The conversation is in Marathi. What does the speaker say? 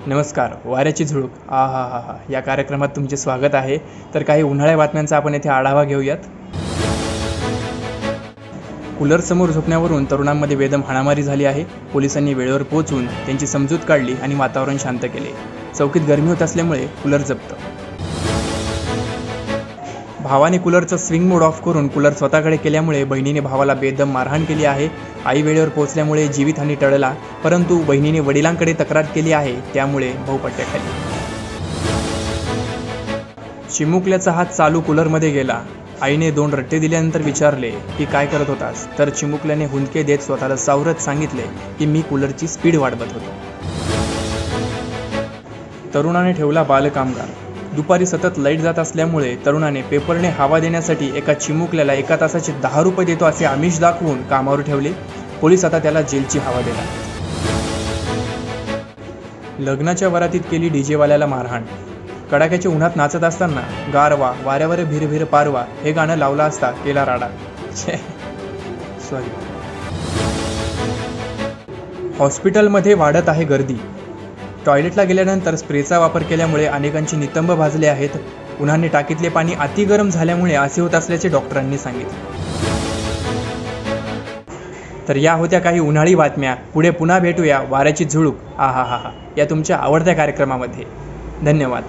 नमस्कार. वाऱ्याची झुळूक हा या कार्यक्रमात तुमचे स्वागत आहे. तर काही उन्हाळ्या बातम्यांचा आपण येथे आढावा घेऊयात. कूलरसमोर झोपण्यावरून तरुणांमध्ये बेदम हाणामारी झाली आहे. पोलिसांनी वेळेवर पोहोचून त्यांची समजूत काढली आणि वातावरण शांत केले. चौकीत गरमी होत असल्यामुळे कूलर जप्त. भावाने कूलरचा स्विंग मोड ऑफ करून कूलर स्वतःकडे केल्यामुळे बहिणीने भावाला बेदम मारहाण केली आहे. आई वेळेवर पोहोचल्यामुळे जीवितहानी टळला, परंतु बहिणीने वडिलांकडे तक्रार केली आहे, त्यामुळे भाऊपट्ट्याखाली. चिमुकल्याचा हात चालू कूलरमध्ये गेला. आईने 2 रट्टे दिल्यानंतर विचारले की काय करत होतास, तर चिमुकल्याने हुंदके देत स्वतःला सावरत सांगितले की मी कूलरची स्पीड वाढवत होतो. तरुणाने ठेवला बालकामगार. दुपारी सतत लाईट जात असल्यामुळे तरुणाने पेपरने हवा देण्यासाठी एका चिमुकल्याला 1 तासाचे 10 रुपये देतो असे आमिष दाखवून कामावर ठेवले. पोलीस आता त्याला जेलची हवा देणार. लग्नाच्या वरातीत केली डीजेवाल्याला मारहाण. कडाक्याच्या उन्हात नाचत असताना गारवा वाऱ्यावर भिरभिर पारवा हे गाणं लावलं असता केला राडा. सॉरी. हॉस्पिटलमध्ये वाढत आहे गर्दी. टॉयलेटला गेल्यानंतर स्प्रेचा वापर केल्यामुळे अनेकांची नितंब भाजले आहेत. उन्हाने टाकीतले पाणी अति गरम झाल्यामुळे असे होत असल्याचे डॉक्टरांनी सांगितले. तर या होत्या काही उन्हाळी बातम्या. पुढे पुन्हा भेटूया वाऱ्याची झुळूक या तुमच्या आवडत्या कार्यक्रमामध्ये. धन्यवाद.